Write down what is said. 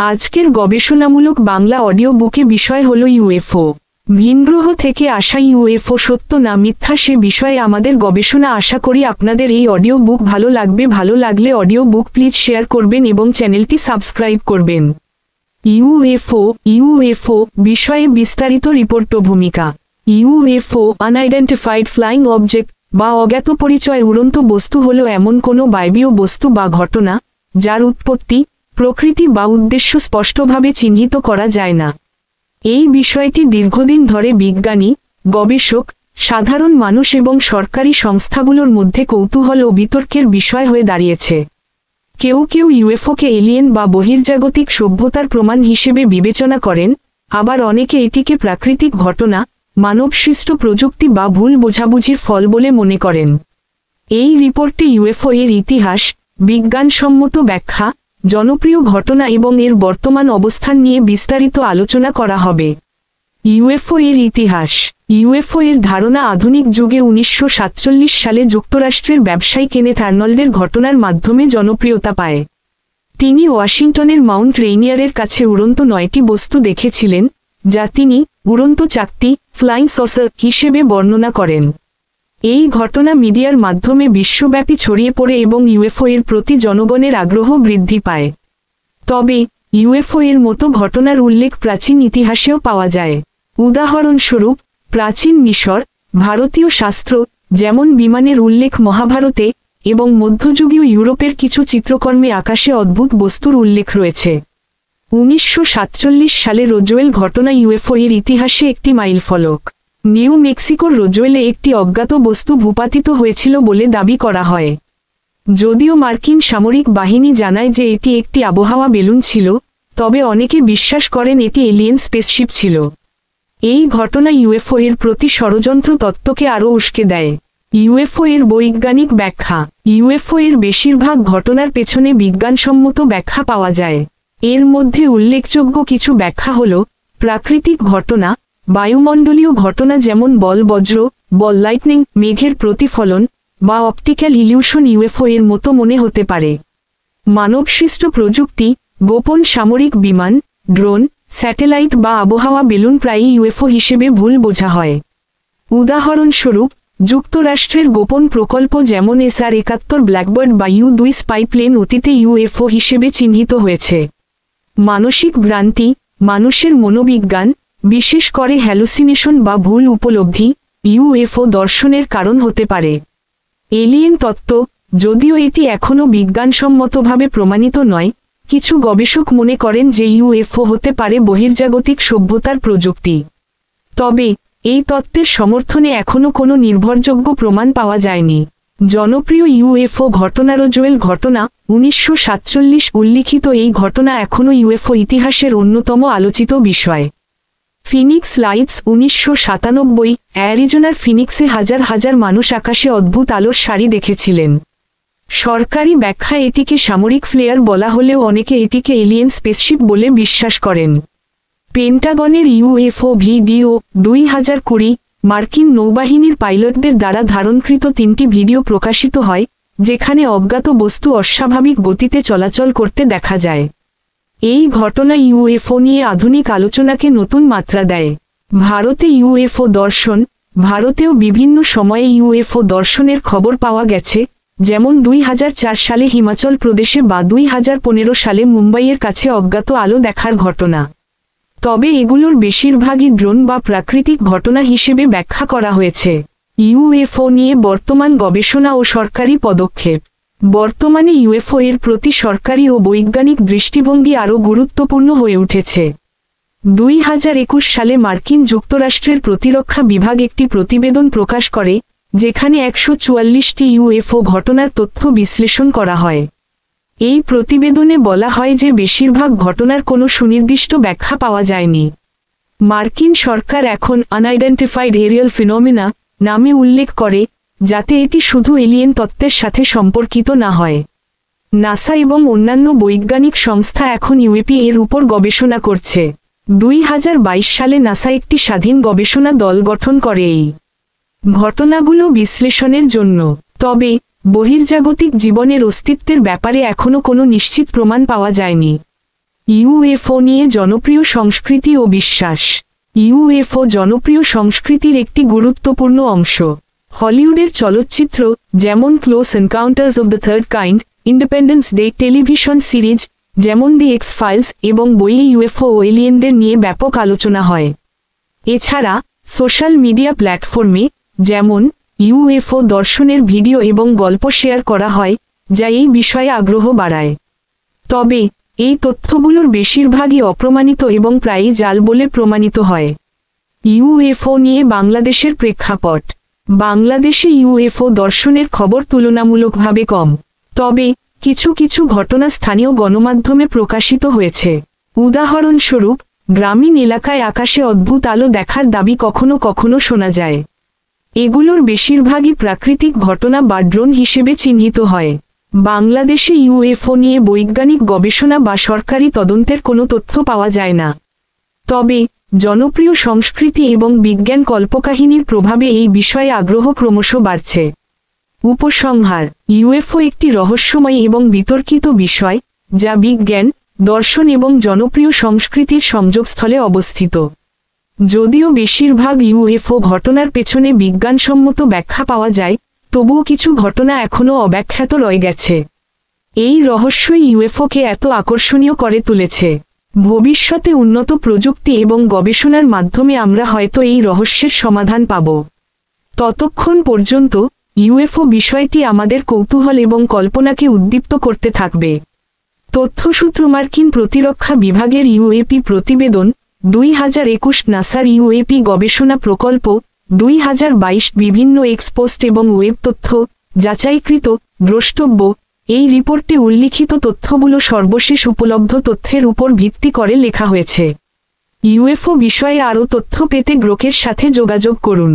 আজকের গবেষণামূলক বাংলা অডিও বুকে বিষয় হলো ইউএফও। ভিনগ্রহ থেকে আসা ইউএফও সত্য না মিথ্যা সে বিষয়ে আমাদের গবেষণা। আশা করি আপনাদের এই অডিও বুক ভালো লাগবে। ভালো লাগলে অডিও বুক প্লিজ শেয়ার করবেন এবং চ্যানেলটি সাবস্ক্রাইব করবেন। ইউএফও বিষয়ে বিস্তারিত রিপোর্ট। ভূমিকা। ইউএফও আনআইডেন্টিফাইড ফ্লাইং অবজেক্ট বা অজ্ঞাত পরিচয় উড়ন্ত বস্তু হলো এমন কোনো বায়বীয় বস্তু বা ঘটনা যার উৎপত্তি, প্রকৃতি বা উদ্দেশ্য স্পষ্টভাবে চিহ্নিত করা যায় না। এই বিষয়টি দীর্ঘদিন ধরে বিজ্ঞানী, গবেষক, সাধারণ মানুষ এবং সরকারি সংস্থাগুলোর মধ্যে কৌতূহল ও বিতর্কের বিষয় হয়ে দাঁড়িয়েছে। কেউ কেউ ইউএফওকে এলিয়েন বা বহির্জাগতিক সভ্যতার প্রমাণ হিসেবে বিবেচনা করেন, আবার অনেকে এটিকে প্রাকৃতিক ঘটনা, মানবসৃষ্ট প্রযুক্তি বা ভুল বোঝাবুঝির ফল বলে মনে করেন। এই রিপোর্টে ইউএফও এর ইতিহাস, বিজ্ঞানসম্মত ব্যাখ্যা, জনপ্রিয় ঘটনা এবং এর বর্তমান অবস্থান নিয়ে বিস্তারিত আলোচনা করা হবে। ইউএফও এর ইতিহাস। ইউএফও এর ধারণা আধুনিক যুগে 1947 সালে যুক্তরাষ্ট্রের ব্যবসায়ী কেনেথ আর্নল্ডের ঘটনার মাধ্যমে জনপ্রিয়তা পায়। তিনি ওয়াশিংটনের মাউন্ট রেইনিয়ারের কাছে উড়ন্ত 9টি বস্তু দেখেছিলেন, যা তিনি উড়ন্ত চাকতি, ফ্লাইং সসার হিসেবে বর্ণনা করেন। এই ঘটনা মিডিয়ার মাধ্যমে বিশ্বব্যাপী ছড়িয়ে পড়ে এবং ইউএফও এর প্রতি জনগণের আগ্রহ বৃদ্ধি পায়। তবে ইউএফও এর মতো ঘটনার উল্লেখ প্রাচীন ইতিহাসেও পাওয়া যায়। উদাহরণস্বরূপ, প্রাচীন মিশর, ভারতীয় শাস্ত্র, যেমন বিমানের উল্লেখ মহাভারতে, এবং মধ্যযুগীয় ইউরোপের কিছু চিত্রকর্মে আকাশে অদ্ভুত বস্তুর উল্লেখ রয়েছে। 1947 সালে রোজওয়েল ঘটনা ইউএফও এর ইতিহাসে একটি মাইলফলক। নিউ মেক্সিকোর রোজওয়েলে একটি অজ্ঞাত বস্তু ভূপাতিত হয়েছিল বলে দাবি করা হয়। যদিও মার্কিন সামরিক বাহিনী জানায় যে এটি একটি আবহাওয়া বেলুন ছিল, তবে অনেকে বিশ্বাস করেন এটি এলিয়েন স্পেসশিপ ছিল। এই ঘটনা ইউএফও এর প্রতি ষড়যন্ত্র তত্ত্বকে আরও উস্কে দেয়। ইউএফও এর বৈজ্ঞানিক ব্যাখ্যা। ইউএফও এর বেশিরভাগ ঘটনার পেছনে বিজ্ঞানসম্মত ব্যাখ্যা পাওয়া যায়। এর মধ্যে উল্লেখযোগ্য কিছু ব্যাখ্যা হল প্রাকৃতিক ঘটনা, বায়ুমণ্ডলীয় ঘটনা যেমন বজ্র, লাইটনিং, মেঘের প্রতিফলন, বা অপটিক্যাল ইলিউশন ইউএফও এর মতো মনে হতে পারে। মানবসৃষ্ট প্রযুক্তি, গোপন সামরিক বিমান, ড্রোন, স্যাটেলাইট বা আবহাওয়া বেলুন প্রায়ই ইউএফও হিসেবে ভুল বোঝা হয়। উদাহরণস্বরূপ, যুক্তরাষ্ট্রের গোপন প্রকল্প যেমন SR-71 ব্ল্যাকবার্ড বা U-2 স্পাই প্লেন অতীতে ইউএফও হিসেবে চিহ্নিত হয়েছে। মানসিক ভ্রান্তি, মানুষের মনোবিজ্ঞান, বিশেষ করে হ্যালুসিনেশন বা ভুল উপলব্ধি, ইউএফও দর্শনের কারণ হতে পারে। এলিয়েন তত্ত্ব, যদিও এটি এখনও বিজ্ঞানসম্মতভাবে প্রমাণিত নয়, কিছু গবেষক মনে করেন যে ইউএফও হতে পারে বহির্জাগতিক সভ্যতার প্রযুক্তি। তবে এই তত্ত্বের সমর্থনে এখনও কোনো নির্ভরযোগ্য প্রমাণ পাওয়া যায়নি। জনপ্রিয় ইউএফও ঘটনা রোজওয়েল ঘটনা, 1947 উল্লিখিত এই ঘটনা এখনও ইউএফও ইতিহাসের অন্যতম আলোচিত বিষয়। ফিনিক্স লাইটস, 1997, অ্যারিজোনার ফিনিক্সে হাজার হাজার মানুষ আকাশে অদ্ভুত আলোর সারি দেখেছিলেন। সরকারি ব্যাখ্যা এটিকে সামরিক ফ্লেয়ার বলা হলেও অনেকে এটিকে এলিয়েন স্পেসশিপ বলে বিশ্বাস করেন। পেন্টাগনের ইউএফও ভিডিও, 2020, মার্কিন নৌবাহিনীর পাইলটদের দ্বারা ধারণকৃত 3টি ভিডিও প্রকাশিত হয়, যেখানে অজ্ঞাত বস্তু অস্বাভাবিক গতিতে চলাচল করতে দেখা যায়। এই ঘটনা ইউএফও নিয়ে আধুনিক আলোচনাকে নতুন মাত্রা দেয়। ভারতে ইউএফও দর্শন। ভারতেও বিভিন্ন সময়ে ইউএফও দর্শনের খবর পাওয়া গেছে, যেমন 2004 সালে হিমাচল প্রদেশে বা 2015 সালে মুম্বাইয়ের কাছে অজ্ঞাত আলো দেখার ঘটনা। তবে এগুলোর বেশিরভাগই ড্রোন বা প্রাকৃতিক ঘটনা হিসেবে ব্যাখ্যা করা হয়েছে। ইউএফও নিয়ে বর্তমান গবেষণা ও সরকারি পদক্ষেপ। বর্তমানে ইউএফও এর প্রতি সরকারি ও বৈজ্ঞানিক দৃষ্টিভঙ্গি আরও গুরুত্বপূর্ণ হয়ে উঠেছে। 2021 সালে মার্কিন যুক্তরাষ্ট্রের প্রতিরক্ষা বিভাগ একটি প্রতিবেদন প্রকাশ করে, যেখানে 144টি ইউএফও ঘটনার তথ্য বিশ্লেষণ করা হয়। এই প্রতিবেদনে বলা হয় যে বেশিরভাগ ঘটনার কোনো সুনির্দিষ্ট ব্যাখ্যা পাওয়া যায়নি। মার্কিন সরকার এখন আনআইডেন্টিফাইড এরিয়াল ফিনোমেনা নামে উল্লেখ করে, যাতে এটি শুধু এলিয়েন তত্ত্বের সাথে সম্পর্কিত না হয়। নাসা এবং অন্যান্য বৈজ্ঞানিক সংস্থা এখন ইউএপি এর উপর গবেষণা করছে। 2022 সালে নাসা একটি স্বাধীন গবেষণা দল গঠন করে এই ঘটনাগুলো বিশ্লেষণের জন্য। তবে বহির্জাগতিক জীবনের অস্তিত্বের ব্যাপারে এখনও কোনো নিশ্চিত প্রমাণ পাওয়া যায়নি। ইউএফও নিয়ে জনপ্রিয় সংস্কৃতি ও বিশ্বাস। ইউএফও জনপ্রিয় সংস্কৃতির একটি গুরুত্বপূর্ণ অংশ। হলিউডের চলচ্চিত্র যেমন close encounters of the third kind, independence day, television series যেমন দি এক্স ফাইলস এবং বইয়ে ইউএফও ও এলিয়েনদের নিয়ে ব্যাপক আলোচনা হয়। এছাড়া সোশ্যাল মিডিয়া প্ল্যাটফর্মে যেমন ইউএফও দর্শনের ভিডিও এবং গল্প শেয়ার করা হয়, যা এই বিষয়ে আগ্রহ বাড়ায়। তবে এই তথ্যগুলোর বেশিরভাগই অপ্রমাণিত এবং প্রায়ই জাল বলে প্রমাণিত হয়। ইউএফও নিয়ে বাংলাদেশের প্রেক্ষাপট। বাংলাদেশে ইউএফও দর্শনের খবর তুলনামূলকভাবে কম, তবে কিছু কিছু ঘটনা স্থানীয় গণমাধ্যমে প্রকাশিত হয়েছে। উদাহরণস্বরূপ, গ্রামীণ এলাকায় আকাশে অদ্ভুত আলো দেখার দাবি কখনো কখনো শোনা যায়। এগুলোর বেশিরভাগই প্রাকৃতিক ঘটনা বা ড্রোন হিসেবে চিহ্নিত হয়। বাংলাদেশে ইউএফও নিয়ে বৈজ্ঞানিক গবেষণা বা সরকারি তদন্তের কোনো তথ্য পাওয়া যায় না। তবে জনপ্রিয় সংস্কৃতি এবং বিজ্ঞান কল্পকাহিনীর প্রভাবে এই বিষয়ে আগ্রহ ক্রমশ বাড়ছে। উপসংহার: ইউএফও একটি রহস্যময় এবং বিতর্কিত বিষয়, যা বিজ্ঞান, দর্শন এবং জনপ্রিয় সংস্কৃতির সংযোগস্থলে অবস্থিত। যদিও বেশিরভাগ ইউএফও ঘটনার পেছনে বিজ্ঞানসম্মত ব্যাখ্যা পাওয়া যায়, তবুও কিছু ঘটনা এখনও অব্যাখ্যাত রয়ে গেছে। এই রহস্যই ইউএফওকে এত আকর্ষণীয় করে তুলেছে। ভবিষ্যতে উন্নত প্রযুক্তি এবং গবেষণার মাধ্যমে আমরা হয়তো এই রহস্যের সমাধান পাব। ততক্ষণ পর্যন্ত ইউএফও বিষয়টি আমাদের কৌতূহল এবং কল্পনাকে উদ্দীপ্ত করতে থাকবে। তথ্যসূত্র: মার্কিন প্রতিরক্ষা বিভাগের ইউএপি প্রতিবেদন, 2021 নাসার ইউএপি গবেষণা প্রকল্প, 2022 বিভিন্ন এক্সপোস্ট এবং ওয়েব তথ্য, যাচাইকৃত, দ্রষ্টব্য। এই রিপোর্টে উল্লিখিত তথ্যগুলো সর্বশেষ উপলব্ধ তথ্যের উপর ভিত্তি করে লেখা হয়েছে। ইউএফও বিষয়ে আরও তথ্য পেতে গ্রোকের সাথে যোগাযোগ করুন।